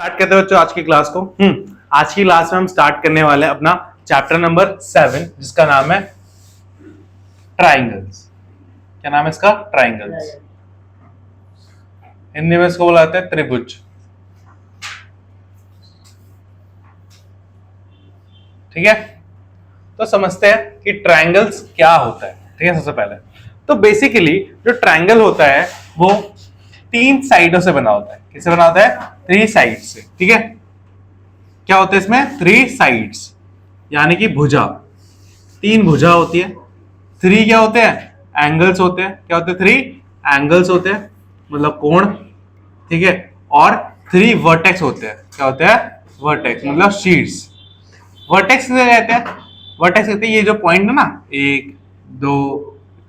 Start करते हैं बच्चों आज की क्लास को। आज की क्लास में हम स्टार्ट करने वाले हैं अपना चैप्टर नंबर 7 जिसका नाम है ट्राइंगल्स। क्या नाम है इसका? ट्राइंगल्स। हिंदी में इसको बुलाते हैं त्रिभुज। ठीक है, तो समझते हैं कि ट्राइंगल्स क्या होता है। ठीक है, सबसे पहले तो बेसिकली जो ट्राइंगल होता है वो 3 साइडों से बना होता है। किससे बना होता है? 3 साइड से। ठीक है, क्या होता है इसमें? 3 साइड्स, यानी कि भुजा। 3 भुजा होती है। 3 क्या होते हैं? एंगल्स होते हैं। क्या होते हैं? 3 एंगल्स होते हैं, मतलब कोण। ठीक है, और 3 वर्टेक्स होते हैं। क्या होते हैं? वर्टेक्स, मतलब शीट्स। वर्टेक्स कहते हैं, वर्टेक्स कहते हैं ये जो पॉइंट है ना, 1 2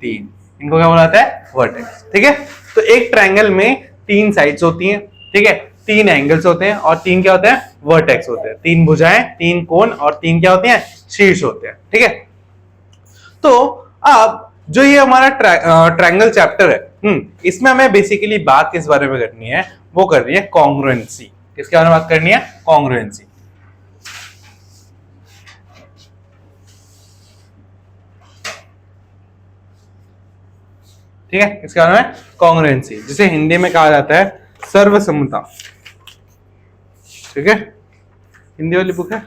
3, इनको क्या बोलाते हैं? वर्टेक्स। ठीक है, तो एक ट्राइंगल में 3 साइड्स होती हैं। ठीक है, 3 एंगल्स होते हैं और 3 क्या होते हैं? वर्टेक्स होते हैं। 3 भुजाएं, 3 कोण और 3 क्या होते हैं? शीर्ष होते हैं। ठीक है, तो अब जो ये हमारा ट्राइंगल चैप्टर है, इसमें हमें बेसिकली बात किस बारे में करनी है? वो करनी है कॉन्ग्रुएंसी। किसके बारे में बात करनी है? कॉन्ग्रुएंसी। ठीक है, इसके बारे में कॉन्ग्रुएंसी, जिसे हिंदी में कहा जाता है सर्वसम्मता। ठीक है, हिंदी वाली बुक है,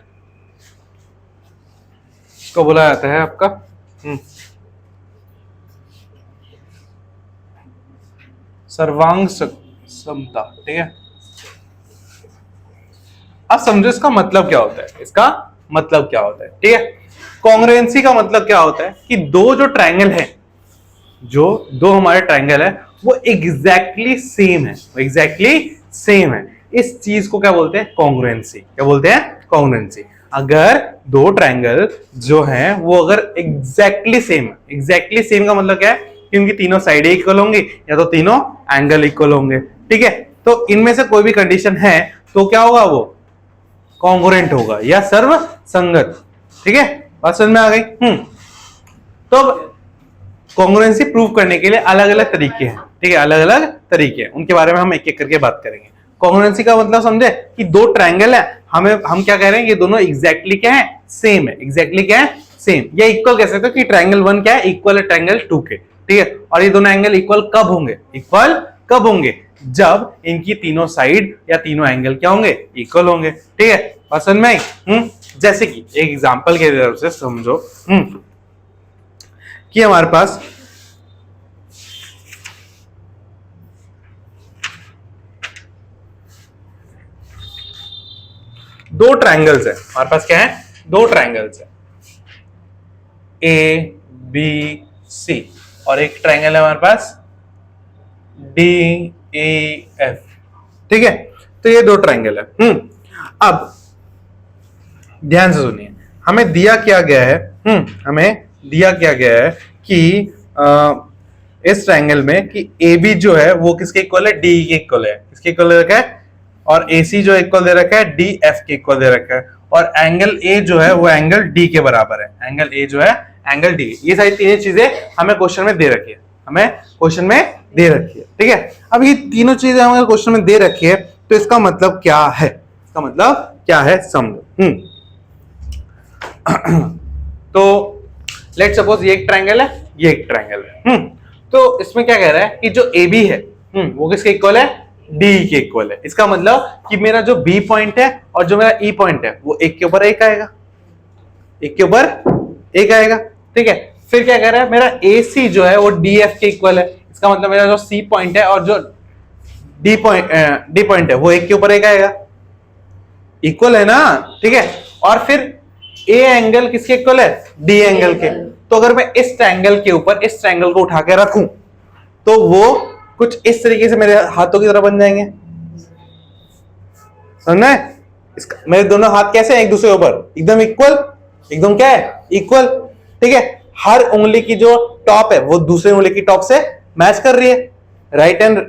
इसको बोला जाता है आपका सर्वांग समता। ठीक है, अब समझो इसका मतलब क्या होता है। इसका मतलब क्या होता है? ठीक है, कॉन्ग्रुएंसी का मतलब क्या होता है कि दो जो ट्राइंगल है, जो दो हमारे ट्राइंगल है वो एग्जैक्टली सेम है। एग्जैक्टली सेम है, इस चीज को क्या बोलते हैं? कॉन्ग्रुएंसी। क्या बोलते हैं? कॉन्ग्रुएंसी। अगर दो ट्राइंगल जो हैं वो अगर एग्जैक्टली सेम है, एग्जैक्टली सेम का मतलब क्या है? कि उनकी तीनों साइडें इक्वल होंगी या तो तीनों एंगल इक्वल होंगे। ठीक है, तो इनमें से कोई भी कंडीशन है तो क्या होगा? वो कॉन्ग्रुएंट होगा या सर्वसंगत। ठीक है, बात समझ में आ गई? तो कॉन्ग्रुएंसी प्रूव करने के लिए अलग अलग तरीके हैं। ठीक है, अलग अलग तरीके हैं, उनके बारे में हम एक एक करके बात करेंगे। कॉन्ग्रुएंसी का मतलब समझे कि दो ट्राइंगल है, हम क्या कह रहे हैं? ये दोनों एग्जैक्टली क्या है? सेम है। एग्जैक्टली क्या है? सेम। या इक्वल कह सकते हो कि ट्राइंगल 1 क्या है? इक्वल है ट्राइंगल 2 के। ठीक है, और ये दोनों एंगल इक्वल कब होंगे? इक्वल कब होंगे? जब इनकी तीनों साइड या तीनों एंगल क्या होंगे? इक्वल होंगे। ठीक है, पसंद में आई? जैसे कि एक एग्जांपल के तरफ से समझो कि हमारे पास दो ट्राइंगल्स है। हमारे पास क्या है? दो ट्राइंगल्स है, ए बी सी, और एक ट्राइंगल है हमारे पास डी ए एफ। ठीक है, तो ये दो ट्राइंगल है। अब ध्यान से सुनिए, हमें दिया क्या गया है? हमें दिया क्या गया है कि इस ट्राइंगल में कि ए बी जो है वो किसके इक्वल है? डी के इक्वल है। किसके इक्वल दे रखा है? और ए सी जो इक्वल दे रखा है डी एफ के इक्वल दे रखा है। और एंगल ए जो है वो एंगल डी के बराबर है। एंगल ए जो है एंगल डी। ये सारी तीन चीजें हमें क्वेश्चन में दे रखी है। हमें क्वेश्चन में दे रखी है। ठीक है, अब ये तीनों चीजें हमें क्वेश्चन में दे रखी है, तो इसका मतलब क्या है? इसका मतलब क्या है समझो। तो लेट सपोज ये एक ट्राइंगल है, ये एक ट्राइंगल है। तो इसमें क्या कह रहा है कि जो ए बी है वो किसके इक्वल है? डी के इक्वल है। इसका मतलब कि मेरा जो बी पॉइंट है और जो मेरा ई पॉइंट है वो एक के ऊपर एक आएगा, एक के ऊपर एक आएगा। ठीक है, फिर क्या कह रहा है? मेरा ए सी जो है वो डी एफ के इक्वल है। इसका मतलब मेरा जो सी पॉइंट है और जो डी पॉइंट है वो एक के ऊपर एक आएगा, इक्वल है ना। ठीक है, और फिर ए एंगल किसके इक्वल है? डी एंगल के। तो अगर मैं इस ट्रायंगल के ऊपर इस ट्रायंगल को उठा के रखूं तो वो कुछ इस तरीके से मेरे हाथों की तरह बन जाएंगे। समझना है? मेरे दोनों हाथ कैसे हैं? एक दूसरे के ऊपर एकदम इक्वल, एकदम क्या है? इक्वल। ठीक है, हर उंगली की जो टॉप है वो दूसरे उंगली की टॉप से मैच कर रही है, राइट हैंड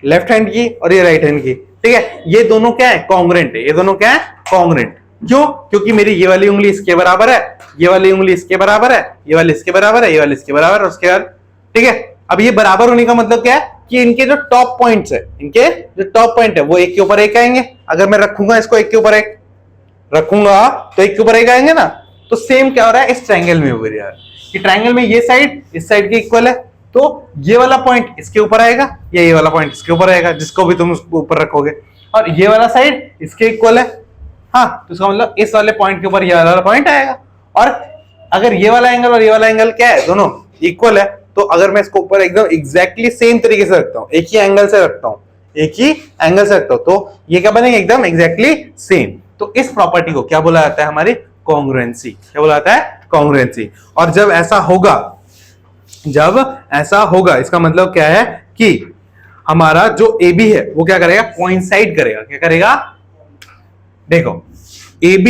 लेफ्ट हैंड की और ये राइट हैंड की। ठीक है, ये दोनों क्या है? कॉन्ग्रुएंट है। ये दोनों क्या है? कॉन्ग्रुएंट। क्यों? क्योंकि मेरी ये वाली उंगली इसके बराबर है, ये वाली उंगली इसके बराबर है, ये वाली इसके बराबर है, ये वाली इसके बराबर है, उसके बाद। ठीक है, अब ये बराबर होने का मतलब क्या है? कि इनके जो टॉप पॉइंट्स है, इनके जो टॉप पॉइंट है वो एक के ऊपर एक आएंगे। अगर मैं रखूंगा इसको एक के ऊपर एक रखूंगा तो एक के ऊपर एक आएंगे ना। तो सेम क्या हो रहा है इस ट्रायंगल में हो रहा है कि ट्रायंगल में ये साइड इस साइड के इक्वल है, तो ये वाला पॉइंट इसके ऊपर आएगा या ये वाला पॉइंट इसके ऊपर आएगा, जिसको भी तुम उसके ऊपर रखोगे, और ये वाला साइड इसके इक्वल है। हाँ, तो इसका मतलब इस वाले पॉइंट के ऊपर ये वाला पॉइंट आएगा। और अगर ये वाला एंगल और ये वाला एंगल क्या है, दोनों इक्वल है, तो अगर मैं इसको ऊपर एकदम एग्जैक्टली सेम तरीके से रखता हूं, एक ही एंगल से रखता हूं, एक ही एंगल से रखता हूं, तो ये क्या बनेगा एकदम एग्जैक्टली सेम। तो इस प्रॉपर्टी को क्या बोला जाता है, हमारी कॉन्ग्रुएंसी। क्या बोला जाता है, कॉन्ग्रुएंसी। और जब ऐसा होगा इसका मतलब क्या है कि हमारा जो AB है वो क्या करेगा, कोइंसाइड करेगा। क्या करेगा, देखो AB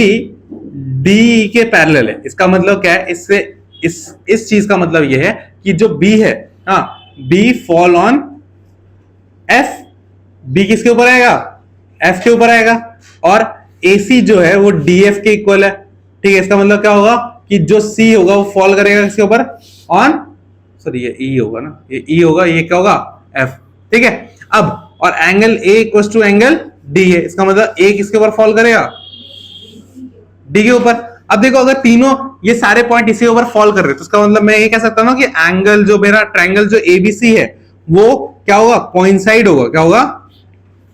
D के पैरेलल है, इसका मतलब क्या है, इससे इस चीज का मतलब यह है कि जो B है, हाँ, B fall on F, B किसके ऊपर आएगा, F के ऊपर आएगा, और AC जो है वो DF के इक्वल है। ठीक है, इसका मतलब क्या होगा कि जो C होगा वो फॉल करेगा किसके ऊपर, ऑन, सॉरी ये E होगा ना, ये E होगा, ये क्या होगा, F। ठीक है, अब और angle A equal to angle D है, इसका मतलब A किसके ऊपर फॉल करेगा, D के ऊपर। अब देखो अगर तीनों ये सारे पॉइंट इसी ऊपर फॉल कर रहे हैं तो इसका मतलब मैं ये कह सकता हूं कि एंगल जो मेरा ट्रायंगल जो ABC है वो क्या होगा, कोइंसाइड होगा। क्या होगा,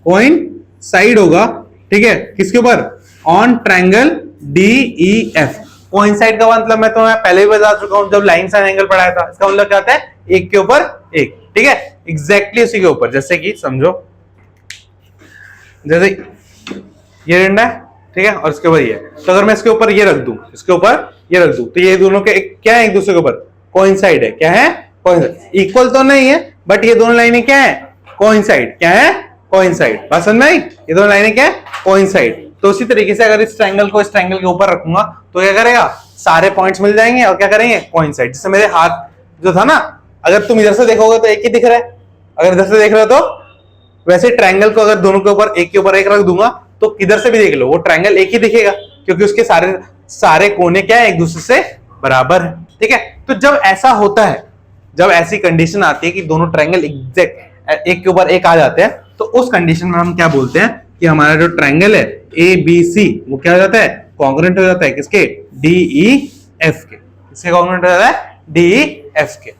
कोइंसाइड होगा। ठीक है, किसके ऊपर, ऑन ट्रायंगल DEF। कोइंसाइड का मतलब मैं तुम्हें पहले भी बता चुका हूं जब लाइन साइन एंगल पढ़ाया था। इसका मतलब क्या होता है, एक के ऊपर एक। ठीक है, एग्जैक्टली उसी के ऊपर। जैसे कि समझो, जैसे ये डंडा है, ठीक है, और इसके ऊपर ये, तो अगर मैं इसके ऊपर ये रख दूं, इसके ऊपर ये रख दूं, तो ये दोनों के क्या है, एक दूसरे के ऊपर कोइंसाइड है। क्या है, कोइंसाइड। इक्वल तो नहीं है बट ये दोनों लाइनें क्या है, कोइंसाइड। क्या है, कोइंसाइड। बात समझ में आई, ये दोनों लाइनें क्या है, कोइंसाइड। तो उसी तरीके से अगर इस ट्रायंगल को इस ट्रायंगल के ऊपर रखूंगा तो क्या करेगा, सारे पॉइंट्स मिल जाएंगे और क्या करेंगे, कोइंसाइड। जैसे मेरे हाथ जो था ना, अगर तुम इधर से देखोगे तो एक ही दिख रहा है, अगर इधर से देख रहे हो तो वैसे ट्रायंगल को अगर दोनों के ऊपर एक रख दूंगा तो किधर से भी देख लो वो ट्रायंगल एक ही दिखेगा, क्योंकि उसके सारे कोने क्या है, एक दूसरे से बराबर है। ठीक है, तो जब ऐसा होता है, जब ऐसी कंडीशन आती है कि दोनों ट्रायंगल एग्जैक्ट एक के ऊपर एक आ जाते हैं, तो उस कंडीशन में हम क्या बोलते हैं कि हमारा जो ट्रायंगल है ABC वो क्या हो जाता है, कॉन्ग्रुएंट हो जाता है किसके, DEF के। किसके कॉन्ग्रुएंट हो जाता है, DEF के।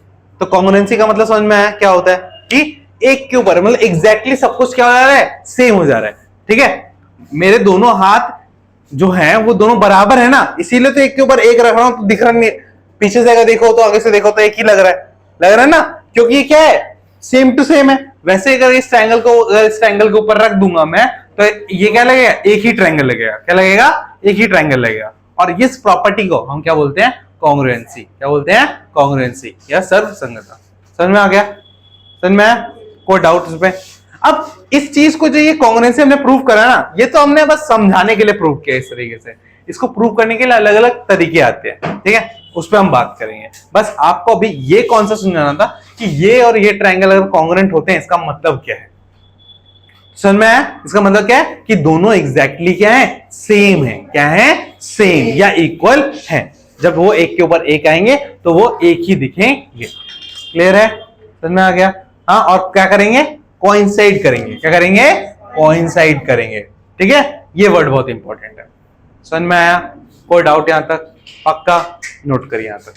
तो कॉन्ग्रुएंसी का मतलब समझ में आया क्या होता है कि एक के ऊपर मतलब एग्जैक्टली सब कुछ क्या हो जा रहा है, सेम हो जा रहा है। ठीक है, मेरे दोनों हाथ जो है वो दोनों बराबर है ना, इसीलिए तो एक के ऊपर एक रख रहा हूं, तो दिख रहा नहीं, पीछे से अगर देखो तो आगे से देखो तो एक ही लग रहा है ना, क्योंकि ये क्या है, सेम टू सेम है। वैसे अगर इस ट्रायंगल के ऊपर रख दूंगा मैं तो ये क्या लगेगा, एक ही ट्रायंगल लगेगा। क्या लगेगा, एक ही ट्रायंगल लगेगा। और इस प्रॉपर्टी को हम क्या बोलते हैं, कॉन्ग्रुएंसी। क्या बोलते हैं, कॉन्ग्रुएंसी या सर्वसंगता। समझ में आ गया, समझ में आया, कोई डाउट इसमें। अब इस चीज को जो ये कॉन्ग्रुएंसी हमने प्रूव करा ना, ये तो हमने बस समझाने के लिए प्रूव किया इस तरीके से। इसको प्रूव करने के लिए अलग अलग तरीके आते हैं। ठीक है, उस पर हम बात करेंगे। बस आपको अभी ये कॉन्सेप्ट समझाना था कि ये और ये ट्रायंगल अगर कॉन्ग्रुएंट होते हैं इसका मतलब क्या है। समझ में आया, इसका मतलब क्या है कि दोनों एग्जैक्टली क्या है, सेम है। क्या है, सेम या इक्वल है। जब वो एक के ऊपर एक आएंगे तो वो एक ही दिखेंगे। क्लियर है, समझ में आ गया। हाँ, और क्या करेंगे, कोइंसाइड करेंगे। क्या करेंगे, कोइंसाइड करेंगे। ठीक है, ये वर्ड बहुत इंपॉर्टेंट है। समझ में आया, कोई डाउट यहां तक, पक्का नोट करिए यहां तक।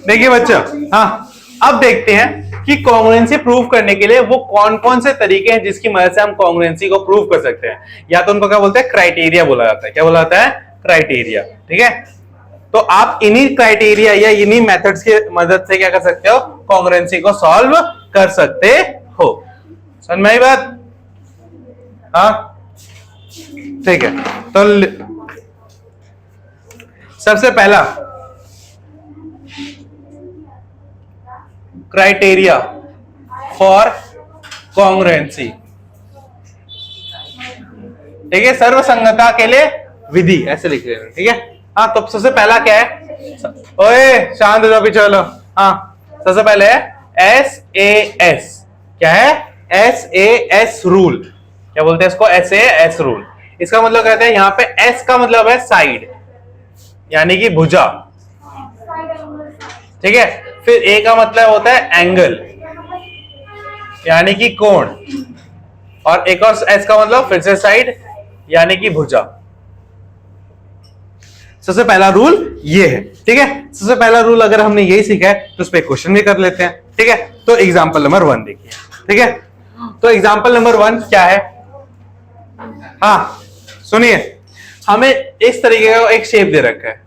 देखिए बच्चा, हाँ, अब देखते हैं कि कॉन्ग्रुएंसी प्रूव करने के लिए वो कौन कौन से तरीके हैं जिसकी मदद से हम कॉन्ग्रुएंसी को प्रूव कर सकते हैं। या तो उनको क्या बोलते हैं, क्राइटेरिया बोला जाता है। क्या बोला जाता है, क्राइटेरिया। ठीक है, तो आप इन्हीं क्राइटेरिया या इन्हीं मेथड्स की मदद से क्या कर सकते हो, कॉन्ग्रुएंसी को सॉल्व कर सकते हो। समझ में आई बात, हाँ, ठीक है। तो सबसे पहला क्राइटेरिया फॉर कॉन्ग्रुएंसी, ठीक है, सर्वसंगता के लिए विधि, ऐसे लिख रहे हैं। ठीक है, हाँ, तो सबसे पहला क्या है, ओए शांत हो जाओ, पीछे चलो। हाँ, सबसे पहले है SAS। क्या है, SAS रूल। क्या बोलते हैं इसको, SAS रूल। इसका मतलब कहते हैं यहाँ पे S का मतलब है साइड, यानी कि भुजा, ठीक है। फिर ए का मतलब होता है एंगल, यानी कि कोण, और एक और एस का मतलब फिर से साइड, यानी कि भुजा। सबसे पहला रूल ये है, ठीक है। सबसे पहला रूल अगर हमने यही सीखा है तो उस पर क्वेश्चन भी कर लेते हैं, ठीक है। तो एग्जांपल नंबर 1 देखिए, ठीक है। तो एग्जांपल नंबर 1 क्या है? हाँ सुनिए, हमें इस तरीके का एक शेप दे रखा है,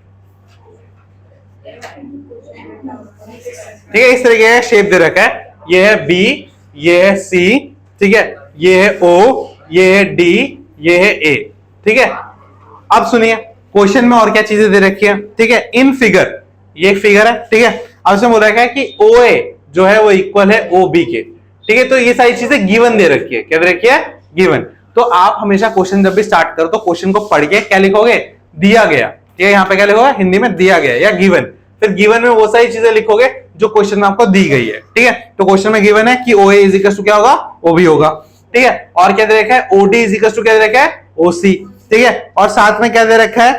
ठीक है। इस तरीके का शेप दे रखा है, ये है बी, ये है सी, ठीक है, ये है ओ, ये है डी, ये है ए, ठीक है। अब सुनिए, क्वेश्चन में और क्या चीजें दे रखी है, ठीक है। इन फिगर, ये एक फिगर है, ठीक है। अब इसमें बोल रखा है कि ओ ए जो है वो इक्वल है ओ बी के, ठीक है। तो ये सारी चीजें गिवन दे रखी है, क्या दे रखी है? गिवन। तो आप हमेशा क्वेश्चन जब भी स्टार्ट करो तो क्वेश्चन को पढ़ के क्या लिखोगे? दिया गया, ठीक है। यहाँ पे क्या लिखोगे? हिंदी में दिया गया या गिवन। फिर गिवन में वो सारी चीजें लिखोगे जो क्वेश्चन में आपको दी गई है, ठीक है। तो क्वेश्चन में गिवन है कि ओ ए इज इक्वल टू क्या होगा? ओ बी होगा, ठीक है। और क्या दे रखा है? O D is equal to क्या दे रखा है? ओ सी, ठीक है। और साथ में क्या दे रखा है?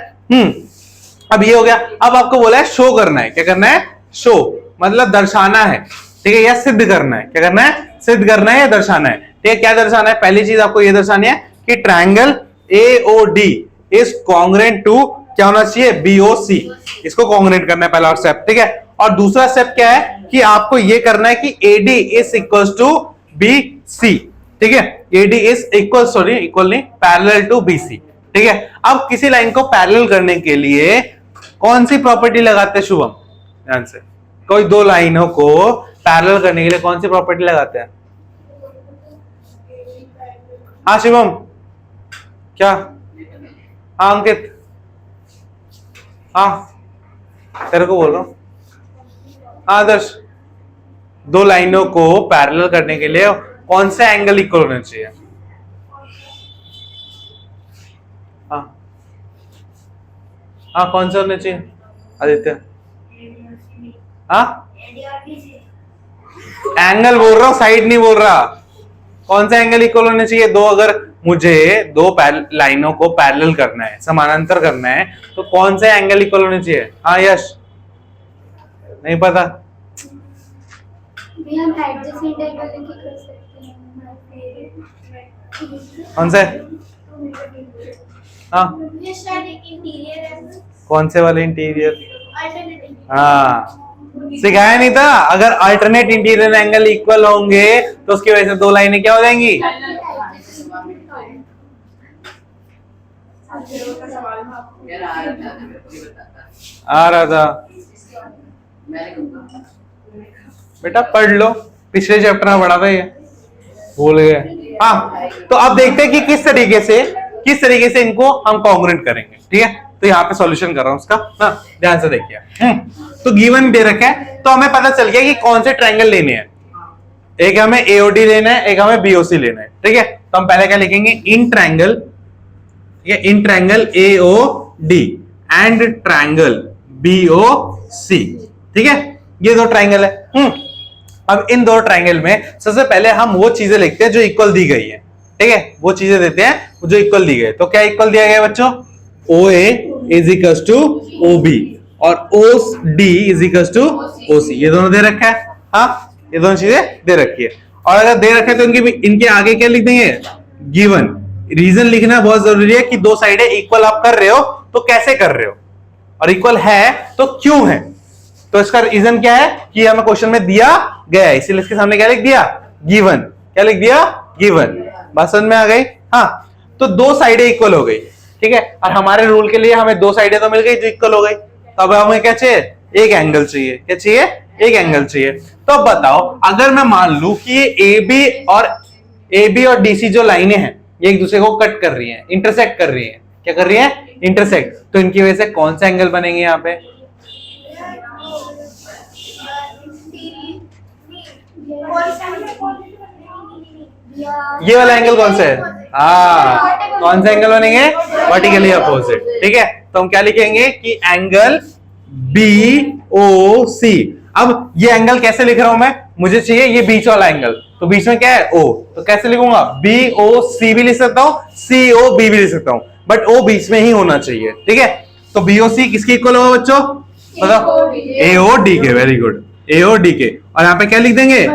अब ये हो गया। अब आपको बोला है शो करना है, क्या करना है? शो मतलब दर्शाना है, ठीक है, या सिद्ध करना है। क्या करना है? सिद्ध करना है या दर्शाना है, ठीक है। क्या दर्शाना है? पहली चीज आपको ये दर्शानी है कि triangle AOD is congruent to क्या होना चाहिए? BOC। इसको कॉन्ग्रुएंट करना है पहला स्टेप, ठीक है। और दूसरा स्टेप क्या है कि आपको ये करना है कि AD is equal to BC, ठीक है। AD is equal, sorry equal नहीं, पैरेलल टू BC, ठीक है। अब किसी लाइन को पैरेलल करने के लिए कौन सी प्रॉपर्टी लगाते हैं शुभम? ध्यान से, कोई दो लाइनों को पैरेलल करने के लिए कौन सी प्रॉपर्टी लगाते हैं? हाँ शिवम, क्या? हाँ अंकित, हाँ तेरे को बोल रहा हूं। हाँ आदर्श, दो लाइनों को पैरेलल करने के लिए कौन सा एंगल इक्वल होना चाहिए? हाँ हाँ, कौन सा होना चाहिए आदित्य? हाँ एंगल बोल रहा हूं, साइड नहीं बोल रहा। कौन सा एंगल इक्वल होना चाहिए? दो, अगर मुझे दो लाइनों को पैरेलल करना है, समानांतर करना है, तो कौन सा एंगल इक्वल होना चाहिए? हाँ यश, नहीं पता? हम एडजेसेंट एंगल लेके कर सकते हैं। कौन से? हाँ ये शायद एक इंटीरियर है। कौन से वाले इंटीरियर? अल्टरनेटिव। हाँ सिखाया नहीं था। अगर अल्टरनेट इंटीरियर एंगल इक्वल होंगे तो उसकी वजह से दो लाइनें क्या हो जाएंगी? आ रहा था बेटा, पढ़ लो, पिछले चैप्टर में पढ़ा था ये, भूल गए। हाँ तो अब देखते हैं कि किस तरीके से इनको हम कॉन्ग्रुएंट करेंगे, ठीक है। तो यहाँ पे सॉल्यूशन कर रहा हूं उसका, हाँ ध्यान से देखिए। तो गिवन दे रखा है, तो हमें पता चल गया कि कौन से ट्रायंगल लेने हैं। एक हमें AOD लेना है, एक हमें BOC लेना है, ठीक है। तो हम पहले क्या लिखेंगे? इन ट्रायंगल, ठीक है, in triangle AOD and triangle BOC, ठीक है। ये दो ट्रायंगल है। अब इन दो ट्रायंगल में सबसे पहले हम वो चीजें लिखते हैं जो इक्वल दी गई है, ठीक है। वो चीजें देते हैं जो इक्वल दी गई। तो क्या इक्वल दिया गया बच्चों? OA is equal to OB और OD is equal to OC, ये दोनों दे रखा है। हाँ ये दोनों चीजें दे रखी है। और अगर दे रखा है तो इनके आगे क्या लिख देंगे? गिवन। रीजन लिखना बहुत जरूरी है कि दो साइडें इक्वल आप कर रहे हो तो कैसे कर रहे हो, और इक्वल है तो क्यों है। तो इसका रीजन क्या है कि हमें क्वेश्चन में दिया गया है, इसीलिए इसके सामने क्या लिख दिया? गिवन। क्या लिख दिया? गिवन। बात समझ में आ गई? हाँ तो दो साइडें इक्वल हो गई, ठीक है। और हमारे रूल के लिए हमें दो साइडें तो मिल गई जो इक्वल हो गई। तो अब हमें क्या चाहिए? एक एंगल चाहिए। क्या चाहिए? एक एंगल चाहिए। तो अब बताओ, अगर मैं मान लू कि ये AB और DC जो लाइनें हैं ये एक दूसरे को कट कर रही हैं, इंटरसेक्ट कर रही हैं। क्या कर रही हैं? इंटरसेक्ट। तो इनकी वजह से कौन सा एंगल बनेंगे यहाँ पे? ये वाला एंगल कौन सा है? हाँ कौन सा एंगल बनेंगे? वर्टिकली अपोजिट, ठीक है। तो हम क्या लिखेंगे कि एंगल BOC। अब ये एंगल कैसे लिख रहा हूं मैं? मुझे चाहिए ये बीच वाला एंगल, तो बीच में क्या है? O। तो कैसे लिखूंगा? BOC भी लिख सकता हूं, COB भी लिख सकता हूं, बट O बीच में ही होना चाहिए, ठीक है। तो बीओसी किसके इक्वल होगा बच्चों? बताओ। एओडी के, वेरी गुड, एओडी के। और यहाँ पे क्या लिख देंगे?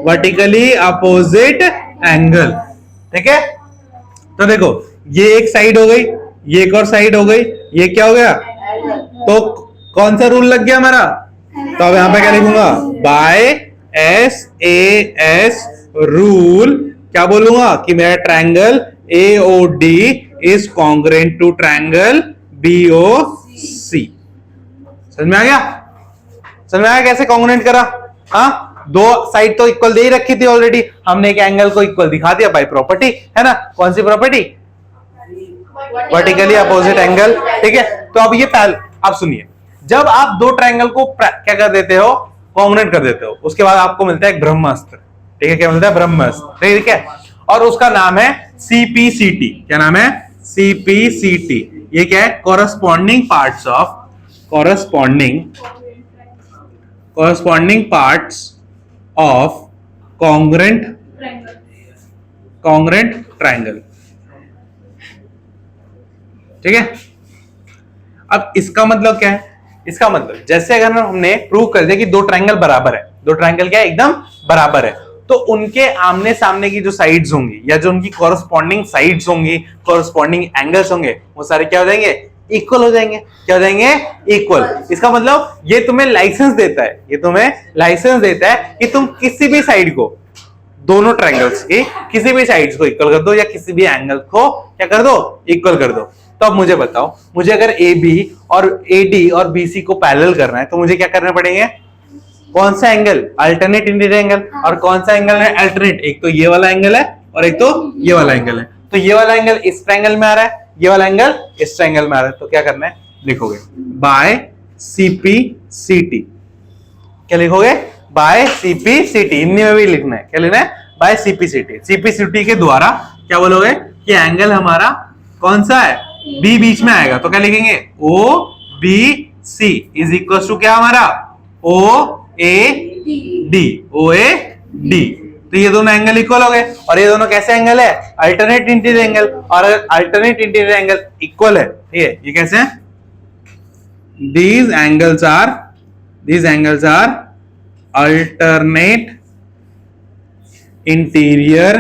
Vertically opposite angle. ठीक है, तो देखो ये एक साइड हो गई, ये एक और साइड हो गई, ये क्या हो गया? तो कौन सा रूल लग गया हमारा? तो अब यहां पे क्या लिखूंगा? By S A S rule क्या बोलूंगा कि मेरा triangle AOD is congruent to triangle BOC. समझ में आ गया? समझ में आया कैसे कॉन्ग्रुएंट करा? हाँ, दो साइड तो इक्वल दे ही रखी थी ऑलरेडी, हमने एक एंगल को इक्वल दिखा दिया बाय प्रॉपर्टी, है ना? कौन सी प्रॉपर्टी? Vertically opposite angle. ठीक है, तो अब ये अब सुनिए, जब आप दो ट्रायंगल को क्या कर देते हो? कॉन्ग्रुएंट कर देते हो, उसके बाद आपको मिलता है एक ब्रह्मास्त्र। ठीक है, क्या मिलता है? ब्रह्मास्त्र। ठीक है, और उसका नाम है सीपीसीटी। क्या नाम है? सीपीसीटी। ये क्या है? Corresponding parts of corresponding parts of congruent triangle। ठीक है, अब इसका मतलब क्या है? इसका मतलब जैसे अगर हमने प्रूव कर दिया कि दो ट्रायंगल बराबर है, दो ट्रायंगल क्या है? एकदम बराबर है, तो उनके आमने सामने की जो साइड्स होंगी या जो उनकी कॉरस्पॉन्डिंग साइड्स होंगी, कॉरस्पॉन्डिंग एंगल्स होंगे, वो सारे क्या हो जाएंगे? इक्वल हो जाएंगे। क्या हो जाएंगे? इक्वल। इसका मतलब ये तुम्हें लाइसेंस देता है, ये तुम्हें लाइसेंस देता है कि तुम किसी भी साइड को, दोनों ट्रायंगल्स की किसी भी साइड्स को इक्वल कर दो या किसी भी एंगल को क्या कर दो? इक्वल कर दो। तो अब मुझे बताओ, मुझे अगर ए बी और ए डी और बी सी को पैरेलल करना है तो मुझे क्या करने पड़ेंगे? कौन सा एंगल? Alternate interior angle. और कौन सा एंगल है अल्टरनेट? एक तो ये वाला एंगल है और एक तो ये वाला एंगल है। तो ये वाला एंगल इस ट्रायंगल में आ रहा है, ये वाला एंगल इस ट्रायंगल में आ रहा है, तो क्या करना है? लिखोगे बाय सीपीसीटी। क्या लिखोगे? Bye CPCT. हिंदी में भी लिखना है, क्या लिखना है? Bye CPCT. सीपीसीटी के द्वारा क्या बोलोगे कि एंगल हमारा कौन सा है? बी बीच में आएगा, तो क्या लिखेंगे? O B C is equal to क्या हमारा? O A D. O A D. तो ये दोनों एंगल इक्वल हो गए। और ये दोनों कैसे एंगल है? Alternate interior angle. और अगर अल्टरनेट इंटीरियर एंगल इक्वल है, ठीक है, ये कैसे है? these angles are alternate interior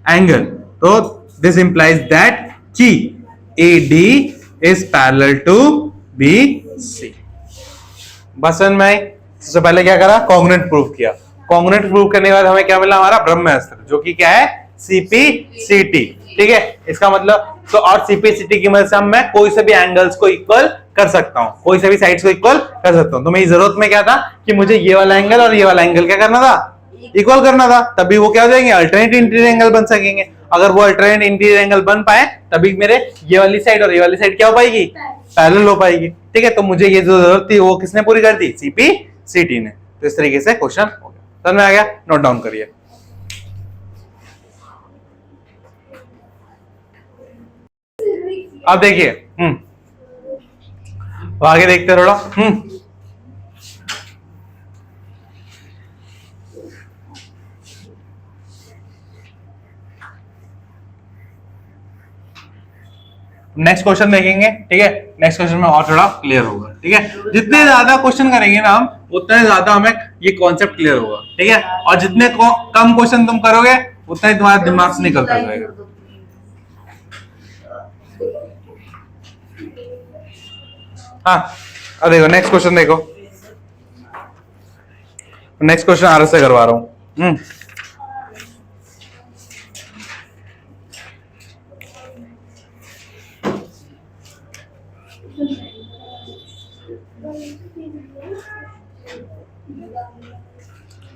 angle। तो this implies that कि AD is parallel to BC। बस समझ में आई? सबसे पहले क्या करा? कॉन्ग्रुएंट प्रूव किया। कॉन्ग्रुएंट प्रूव करने के बाद हमें क्या मिला? हमारा ब्रह्मास्त्र, जो कि क्या है? सीपीसीटी। ठीक है, इसका मतलब तो और सीपीसीटी की मदद से मैं कोई से भी एंगल्स को इक्वल कर सकता हूं, कोई से भी साइड्स को इक्वल कर सकता हूं। तो मेरी जरूरत में क्या था कि मुझे ये वाला एंगल और ये वाला एंगल क्या करना था? इक्वल करना था, तभी वो क्या हो जाएंगे? अल्टरनेट इंटीरियर एंगल बन सकेंगे। अगर वो अल्टरनेट इंटीरियर एंगल बन पाए तभी मेरे ये वाली साइड और ये वाली साइड क्या हो पाएगी? पैरेलल हो पाएगी। ठीक है, तो मुझे ये जो जरूरत थी वो किसने पूरी कर दी? सीपीसीटी ने। तो इस तरीके से क्वेश्चन हो गया। समझ में आ गया? नोट डाउन करिए। अब देखिए, आगे देखते थोड़ा। नेक्स्ट क्वेश्चन देखेंगे। ठीक है, नेक्स्ट क्वेश्चन में और थोड़ा क्लियर होगा। ठीक है, जितने ज्यादा क्वेश्चन करेंगे ना हम, उतने ज्यादा हमें ये कॉन्सेप्ट क्लियर होगा। ठीक है, और जितने कम क्वेश्चन तुम करोगे उतना ही तुम्हारा दिमाग से निकलता जाएगा। हाँ, अब देखो नेक्स्ट क्वेश्चन, देखो नेक्स्ट क्वेश्चन आर से करवा रहा हूं।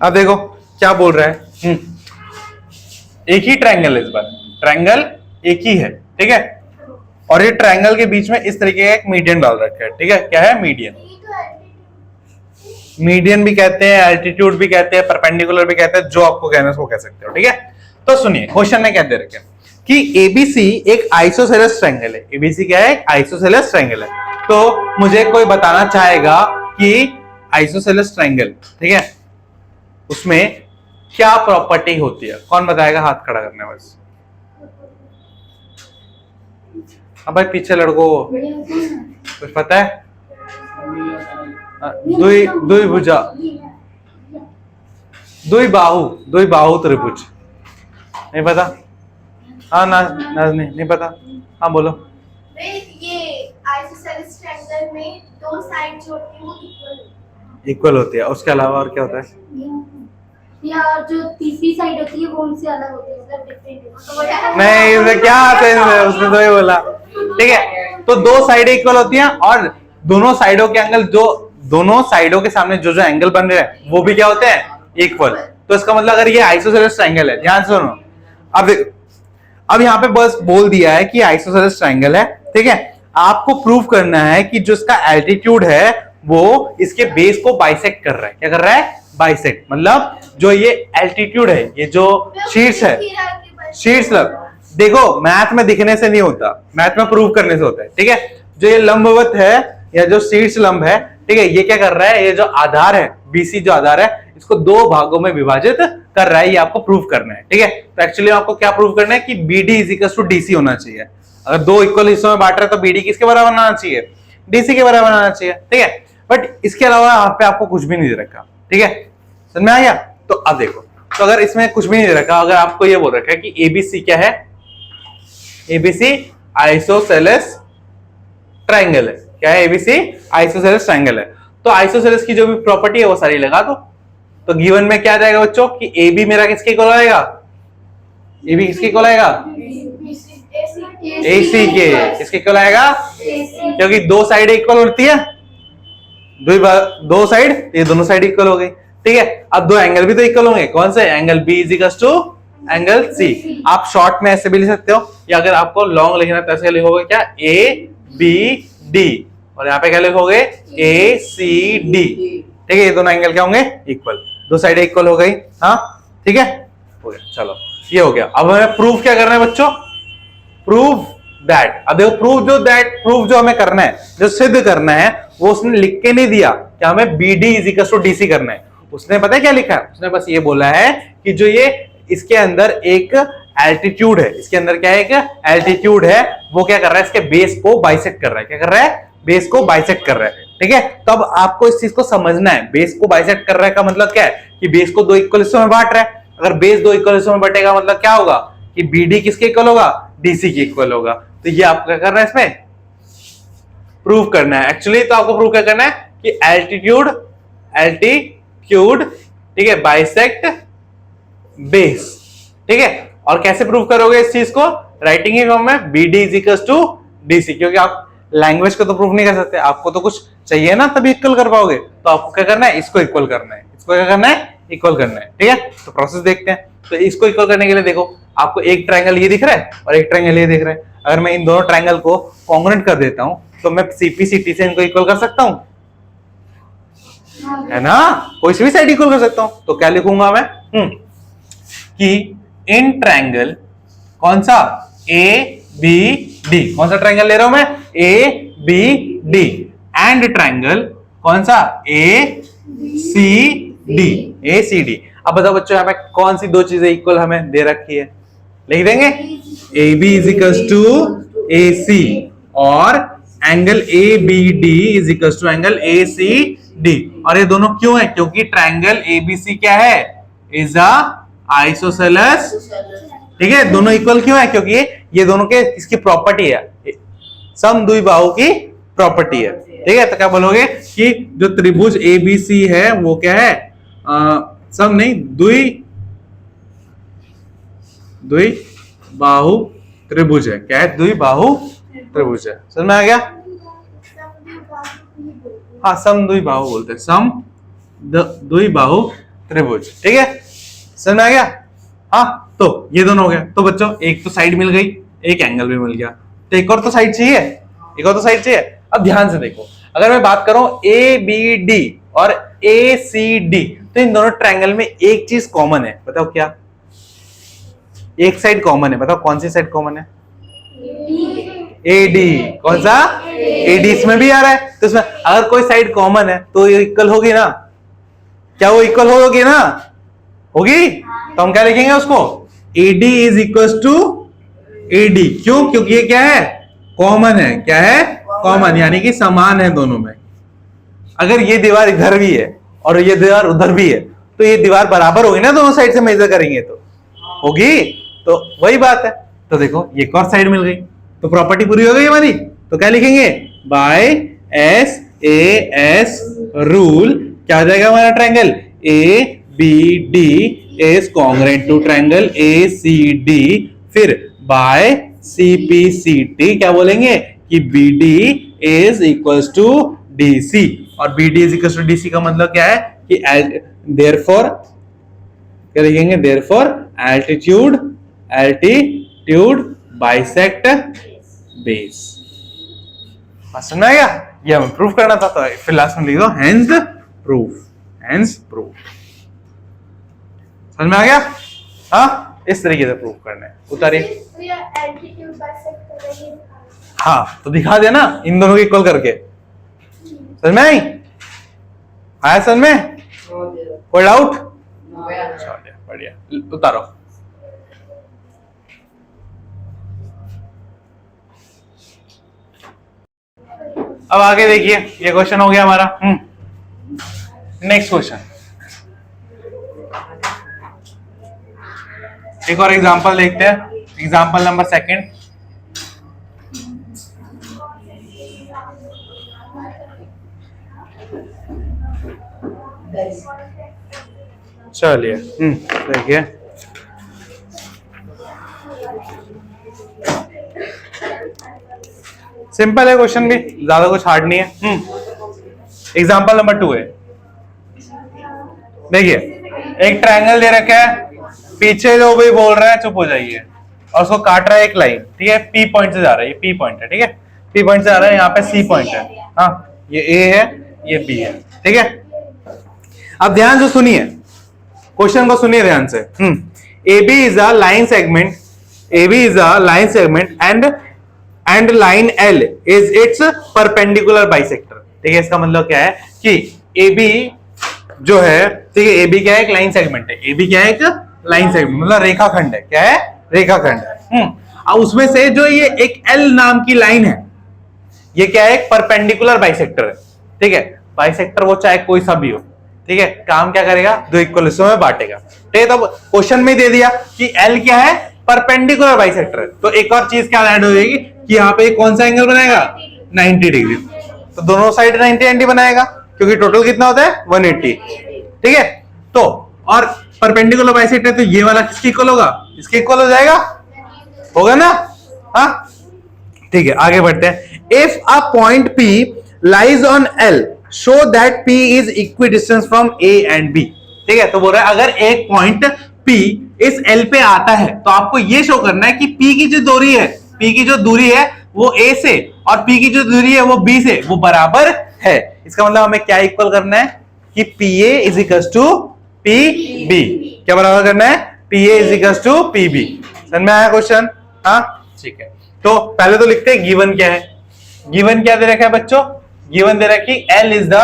अब देखो क्या बोल रहा है। एक ही ट्रायंगल है, इस बार ट्रायंगल एक ही है। ठीक है, और ये ट्रायंगल के बीच में इस तरीके का एक मीडियन डाल रखा है। ठीक है, क्या है? मीडियन। मीडियन भी कहते हैं, एल्टीट्यूड भी कहते हैं, परपेंडिकुलर भी कहते हैं, जो आपको कहना है उसको कह सकते हो। ठीक है, तो सुनिए क्वेश्चन में क्या दे रखे कि एबीसी एक आइसोसेलेस ट्रायंगल है। एबीसी क्या है? आइसोसेलेस ट्रायंगल है। तो मुझे कोई बताना चाहेगा कि आइसोसेलेस ट्रायंगल, ठीक है, उसमें क्या प्रॉपर्टी होती है? कौन बताएगा? हाथ खड़ा करने बस। अब भाई पीछे लड़को बढ़िया होती है ना। कुछ पता है? दुई दुई भुजा, दुई बाहु त्रिभुज, नहीं पता? हाँ ना, नहीं पता। हाँ बोलो। ये आइसोसेलेस ट्रायंगल में दो साइड जो होती है वो इक्वल होती है, उसके अलावा और क्या होता है? या जो तीसरी साइड होती है वो उनसे अलग होती है, मतलब डिफरेंट है। नहीं, इसमें क्या आता है? उसने तो ये बोला। ठीक है, तो दो साइडें इक्वल होती हैं और दोनों साइडों के एंगल, जो दोनों साइडों के सामने जो एंगल बन रहे हैं वो भी क्या होते हैं? इक्वल। तो इसका मतलब अगर ये आइसोसेलेस ट्रायंगल है, ध्यान से सुनो। अब यहाँ पे बस बोल दिया है कि आइसोसेलेस ट्रायंगल है, ठीक है। आपको प्रूव करना है कि जो इसका एल्टीट्यूड है वो इसके बेस को बाइसेक्ट कर रहा है। क्या कर रहा है? बाइसेक्ट। मतलब जो ये एल्टीट्यूड है, ये जो शीर्ष है, शीर्ष लंब, देखो मैथ में दिखने से नहीं होता, मैथ में प्रूव करने से होता है, ठीक है। जो ये लंबवत है या जो शीर्ष लंब है, ठीक है, ये क्या कर रहा है? ये जो आधार है, बीसी जो आधार है, इसको दो भागों में विभाजित कर रहा है। ये आपको प्रूव करना है, ठीक है। तो एक्चुअली आपको क्या प्रूव करना है कि BD is equal to DC होना चाहिए। अगर दो इक्वल हिस्सों में बांट रहे हैं तो BD किसके बराबर होना चाहिए? DC के बराबर होना चाहिए, ठीक है। बट इसके अलावा यहाँ पे आपको कुछ भी नहीं दे रखा, ठीक है। समझ में आ गया? तो अब देखो, तो अगर इसमें कुछ भी नहीं दे रखा, अगर आपको ये बोल रखा है कि ABC क्या है? ABC आइसोसेलेस ट्रायंगल है। क्या है? ABC आइसोसेलेस ट्रायंगल है। तो आइसोसेलेस की जो भी प्रॉपर्टी है वो सारी लगा दो। तो गिवन में क्या आ जाएगा बच्चों कि AB मेरा किसके इक्वल आएगा? AB किसके इक्वल आएगा? AC के। किसके इक्वल आएगा? क्योंकि दो साइड इक्वल होती है, दो साइड, ये दोनों साइड इक्वल हो गई, ठीक है। अब दो एंगल भी तो इक्वल होंगे। कौन से? Angle B is equal to angle C। आप शॉर्ट में ऐसे भी लिख सकते हो, या अगर आपको लॉन्ग लिखना है तो ऐसे लिखोगे क्या? ABD, और यहाँ पे क्या लिखोगे? ACD, ठीक है। ये दोनों एंगल क्या होंगे? इक्वल। दो साइड इक्वल हो गई, हाँ, ठीक है, हो गया। चलो ये हो गया। अब हमें प्रूफ क्या करना है बच्चों? Prove that. अब देखो, प्रूफ जो हमें करना है, जो सिद्ध करना है, वो उसने लिख के नहीं दिया कि हमें BD is equal to DC करना है। उसने पता है क्या लिखा है? उसने बस ये बोला है कि जो ये इसके अंदर एक एल्टीट्यूड है, इसके अंदर क्या है? एक एल्टीट्यूड है, वो क्या कर रहा है? इसके बेस को बाइसेक्ट कर रहा है। क्या कर रहा है? बेस को बाइसेक्ट कर रहा है, ठीक है। तो अब आपको इस चीज को समझना है, बेस को बाइसेक्ट कर रहा है का मतलब क्या है? कि बेस को दो इक्वल हिस्सों में बांट रहा है। अगर बेस दो इक्वल हिस्सों में बटेगा मतलब क्या होगा? कि BD किसके इक्वल होगा? DC के इक्वल होगा। तो ये आपको क्या करना है? इसमें प्रूव करना है। एक्चुअली तो आपको प्रूव क्या करना है कि एल्टीट्यूड, ठीक है, बाइसेक्ट बेस, ठीक है। और कैसे प्रूव करोगे इस चीज को? राइटिंग ही फॉर्म में BD is equal to DC, क्योंकि आप लैंग्वेज को तो प्रूव नहीं कर सकते, आपको तो कुछ चाहिए ना, तभी इक्वल कर पाओगे। तो आपको क्या करना है? इसको इक्वल करना है। इसको क्या करना है? इक्वल करना है, ठीक है। तो प्रोसेस देखते हैं। तो इसको इक्वल करने के लिए देखो, आपको एक ट्रायंगल ये दिख रहा है और एक ट्रायंगल ये दिख रहा है। अगर मैं इन दोनों ट्रायंगल को कॉन्ग्रुएंट कर देता हूं तो मैं CPCT से इनको इक्वल कर सकता हूं, है ना? कोई सी भी साइड इक्वल कर सकता हूं। तो क्या लिखूंगा मैं? कि इन ट्रायंगल कौन सा? ABD। कौन सा ट्रायंगल ले रहा हूं मैं? ABD। एंड ट्रायंगल कौन सा? ACD। अब बताओ बच्चों, यहाँ पे कौन सी दो चीजें इक्वल हमें दे रखी है? लिख देंगे AB is equal to AC और angle ABD is equal to angle ACD। और ये दोनों क्यों है? क्योंकि ट्रायंगल ABC क्या है? इज अ आइसोसेलेस, ठीक है। दोनों इक्वल क्यों है? क्योंकि ये दोनों के इसकी प्रॉपर्टी है, समद्विबाहु की प्रॉपर्टी है, ठीक है। तो क्या बोलोगे कि जो त्रिभुज ABC है वो क्या है? सम नहीं, द्विबाहु त्रिभुज है। क्या है? द्विबाहु त्रिभुज है। समझ में आ गया? हाँ, समद्विबाहु बोलते हैं, समद्विबाहु त्रिभुज, ठीक है। समझ में आ गया? हाँ, तो ये दोनों हो गया। तो बच्चों एक तो साइड मिल गई, एक एंगल भी मिल गया, तो एक और तो साइड चाहिए, एक और तो साइड चाहिए। अब ध्यान से देखो, अगर मैं बात करूं ABD और ACD, तो इन दोनों ट्रायंगल में एक चीज कॉमन है। बताओ क्या? एक साइड कॉमन है। बताओ कौन सी साइड कॉमन है? AD। कौन सा? AD इसमें भी आ रहा है। तो इसमें अगर कोई साइड कॉमन है तो ये इक्वल होगी ना? क्या वो इक्वल होगी ना? होगी। तो हम क्या लिखेंगे उसको? AD is equal to AD। क्यों? क्योंकि ये क्या है? कॉमन है, क्या है? कॉमन, यानी कि समान है दोनों में। अगर ये दीवार इधर भी है और ये दीवार उधर भी है तो ये दीवार बराबर होगी ना, दोनों साइड से मेजर करेंगे तो होगी। तो वही बात है। तो देखो ये एक और साइड मिल गई, तो प्रॉपर्टी पूरी हो गई हमारी। तो क्या लिखेंगे? By S A S rule क्या हो जाएगा हमारा triangle A B D is congruent to triangle A C D. फिर by C P C T क्या बोलेंगे कि B D is equals to D C. और B D is equals to D C का मतलब क्या है कि देयरफॉर क्या लिखेंगे? Therefore altitude bisect base. समझ में आ गया? ये हमें प्रूफ करना था, तो फिर लास्ट में लिख दो हेंस प्रूफ। हेंस प्रूफ समझ में आ गया? हाँ, इस तरीके से प्रूफ करना है। उतारिए। एल्टीट्यूड बाइसेक्ट कर रही है। हाँ, तो दिखा देना इन दोनों को इक्वल करके। समझ में आई? आया समझ में? कोई डाउट? बढ़िया, उतारो। अब आगे देखिए, ये क्वेश्चन हो गया हमारा। नेक्स्ट क्वेश्चन, एक और एग्जांपल देखते हैं। Example number 2। चलिए देखिए, सिंपल है क्वेश्चन भी, ज्यादा कुछ हार्ड नहीं है। एग्जांपल नंबर 2 है। देखिए, एक ट्रायंगल दे रखा है, पीछे जो भी बोल रहा है चुप हो जाइए, और उसको काट रहा है एक लाइन, ठीक है? पी पॉइंट से जा रहा है, ये पी पॉइंट है, ठीक है? पी पॉइंट से जा रहा है, यहाँ पे सी पॉइंट है। हाँ, ये ए है, ये बी है, ठीक है? अब ध्यान से सुनिए, क्वेश्चन को सुनिए ध्यान से। A B is a line segment, A B is a line segment and line L is its perpendicular bisector. ठीक है, इसका मतलब क्या है कि ए बी जो है, ठीक है, ए बी क्या है? एक लाइन सेगमेंट है। ए बी क्या है? एक लाइन सेगमेंट, मतलब रेखाखंड है। क्या है? रेखाखंड है। अब उसमें से जो ये एक एल नाम की लाइन है, ये क्या है? एक परपेंडिकुलर बाइसेक्टर है। ठीक है, बाइसेक्टर वो चाहे कोई सा भी हो, ठीक है, काम क्या करेगा? दो इक्वल हिस्सों में बांटेगा। ठीक है, तो क्वेश्चन में दे दिया कि एल क्या है? परपेंडिकुलर बाइसेक्टर है। तो एक और चीज क्या ऐड हो जाएगी कि यहाँ पे कौन सा एंगल बनाएगा? 90 डिग्री। तो दोनों साइड 90 बनाएगा, क्योंकि टोटल कितना होता है? 180। ठीक है, तो और परपेंडिकुलर बाइसेक्टर, तो ये वाला किसके इक्वल होगा? इसके इक्वल हो जाएगा, होगा ना? हाँ, ठीक है, आगे बढ़ते हैं। If a point P lies on L, show that P is equidistant from A and B। ठीक है, तो बोल रहा है अगर एक पॉइंट P इस L पे आता है तो आपको ये शो करना है कि P की जो दूरी है, P की जो दूरी है वो A से, और P की जो दूरी है वो B से, वो बराबर है। इसका मतलब हमें क्या इक्वल करना है कि PA is equals to PB। क्या बराबर करना है? PA is equals to PB। समझ में आया क्वेश्चन? हाँ, ठीक है। तो पहले तो लिखते हैं गिवन क्या है। गिवन क्या दे रखा है बच्चों? गिवन दे रखा है कि L is the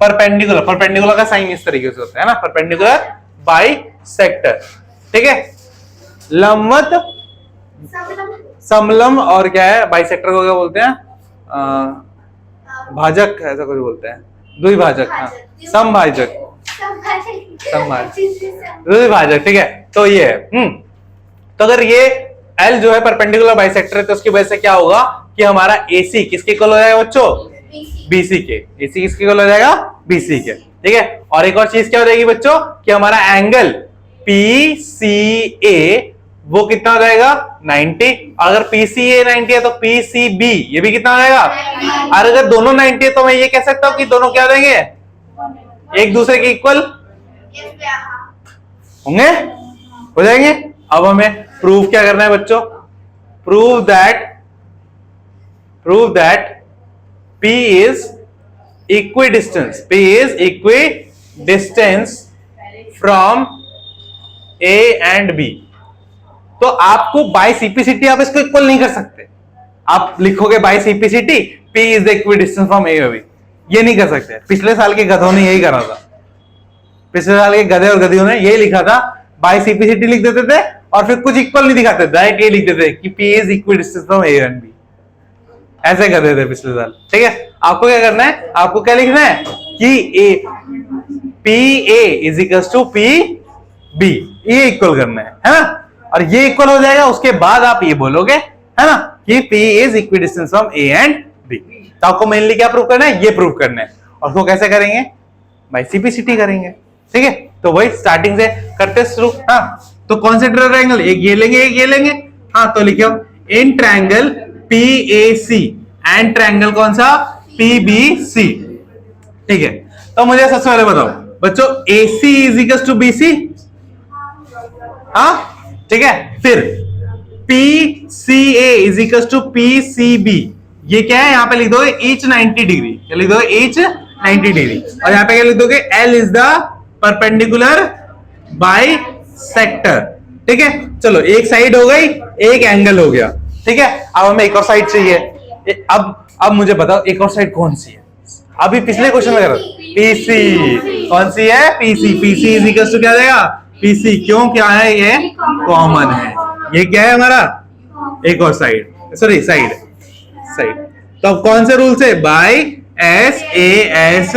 perpendicular. Perpendicular का साइन इस तरीके से होता है ना, परपेंडिकुलर बाइसेक्टर। ठीक है, लंबवत, समलंब, और क्या है? बाइसेक्टर को क्या बोलते हैं? भाजक, ऐसा कुछ बोलते हैं, द्विभाजक। हाँ, समभाजक, द्विभाजक। ठीक है, तो ये है। तो अगर ये L जो है परपेंडिकुलर बाइसेक्टर है, तो उसकी वजह से क्या होगा कि हमारा AC किसके इक्वल हो जाएगा बच्चों? BC के। AC किसके इक्वल हो जाएगा? BC के। ठीक है, और एक और चीज क्या हो जाएगी बच्चों कि हमारा एंगल PCA वो कितना हो जाएगा? 90। अगर PCA 90 है तो PCB ये भी कितना हो जाएगा? और अगर दोनों 90 है तो मैं ये कह सकता हूं कि दोनों क्या देंगे? एक दूसरे के इक्वल होंगे, हो जाएंगे। अब हमें प्रूव क्या करना है बच्चों? Prove that P is equidistance, P is equidistance from A and B। तो आपको बाय सीपीसिटी आप इसको इक्वल नहीं कर सकते। आप लिखोगे bye सीपीसिटी P is the equidistance from A और B, ये नहीं कर सकते। पिछले साल के गधों ने यही करा था, पिछले साल के गधे और गधियों ने यही लिखा था, बाय सीपीसिटी लिख देते थे और फिर कुछ इक्वल नहीं दिखाते, डायरेक्ट ये लिख देते कि P is equal distance from A and B, ऐसे कर देते पिछले साल। ठीक है, आपको क्या करना है, आपको क्या लिखना है कि PA is equal to PB, ये इक्वल करना है ना, और ये इक्वल हो जाएगा, उसके बाद आप ये बोलोगे है ना कि P is equal distance from A and B। तो आपको मेनली क्या प्रूव करना है, ये प्रूव करना है, और उसको कैसे करेंगे, बाय CPCT करेंगे। ठीक है, तो वही स्टार्टिंग से करते शुरू। हाँ, तो कौन से ट्रायंगल, एक ये लेंगे एक ये लेंगे। हाँ, तो लिखो in triangle PAC and triangle कौन सा, PBC। ठीक है, तो मुझे सबसे पहले बताओ बच्चों, AC is equal to BC। हाँ, ठीक है, फिर PCA is equal to PCB, ये क्या है, यहां पे लिख दोगे each 90 डिग्री, क्या लिख दोगे each 90 डिग्री, और यहां पे क्या लिख दोगे, L is the perpendicular bisector. ठीक है, चलो एक साइड हो गई, एक एंगल हो गया। ठीक है, अब हमें एक और साइड चाहिए। अब मुझे बताओ एक और साइड कौन सी है, अभी पिछले क्वेश्चन में करा PC, कौन सी है, PC इज इक्वल टू क्या देगा, PC, क्यों, क्या है, ये कॉमन है, ये क्या है हमारा, एक और साइड, सॉरी साइड। तो अब कौन से रूल से, बाय SAS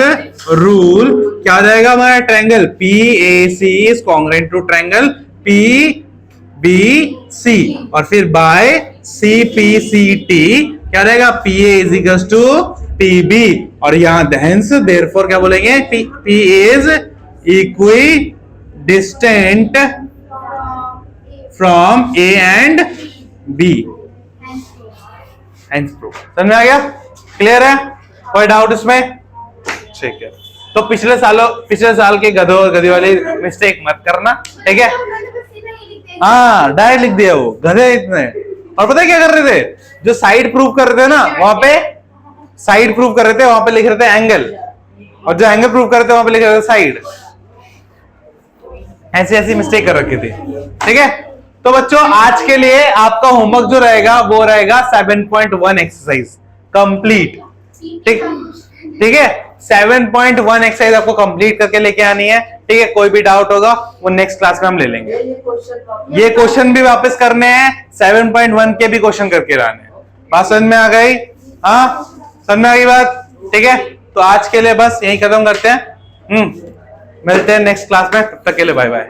रूल, क्या हो जाएगा हमारा triangle PAC is congruent to triangle PBC, और फिर बाय CPCT क्या रहेगा, PA is equal to PB, और यहां हेंस देयरफॉर क्या बोलेंगे, P is equidistant from A and B। समझ में आ गया, क्लियर है, कोई डाउट इसमें? ठीक है, तो पिछले साल के गधों और गधी वाली मिस्टेक मत करना। ठीक है, हाँ डायरेक्ट लिख दिया, वो गधे इतने। और पता है क्या कर रहे थे, जो साइड प्रूव कर रहे थे ना, वहां पे साइड प्रूव कर रहे थे, वहां पे लिख रहे थे एंगल, और जो एंगल प्रूव कर रहे थे वहां पे लिख रहे थे साइड। ऐसी ऐसी मिस्टेक कर रखी थी। ठीक है, तो बच्चों आज के लिए आपका होमवर्क जो रहेगा वो रहेगा 7.1 एक्सरसाइज कंप्लीट। ठीक है, 7.1 एक्सरसाइज आपको कंप्लीट करके लेके आनी है। ठीक है, कोई भी डाउट होगा वो नेक्स्ट क्लास में हम ले लेंगे। ये क्वेश्चन भी वापस करने हैं, 7.1 के भी क्वेश्चन करके लाने हैं। बात समझ में आ गई? हाँ, समझ में आ गई बात? ठीक है, तो आज के लिए बस यही खत्म करते हैं। मिलते हैं नेक्स्ट क्लास में, तब तक के लिए बाय बाय।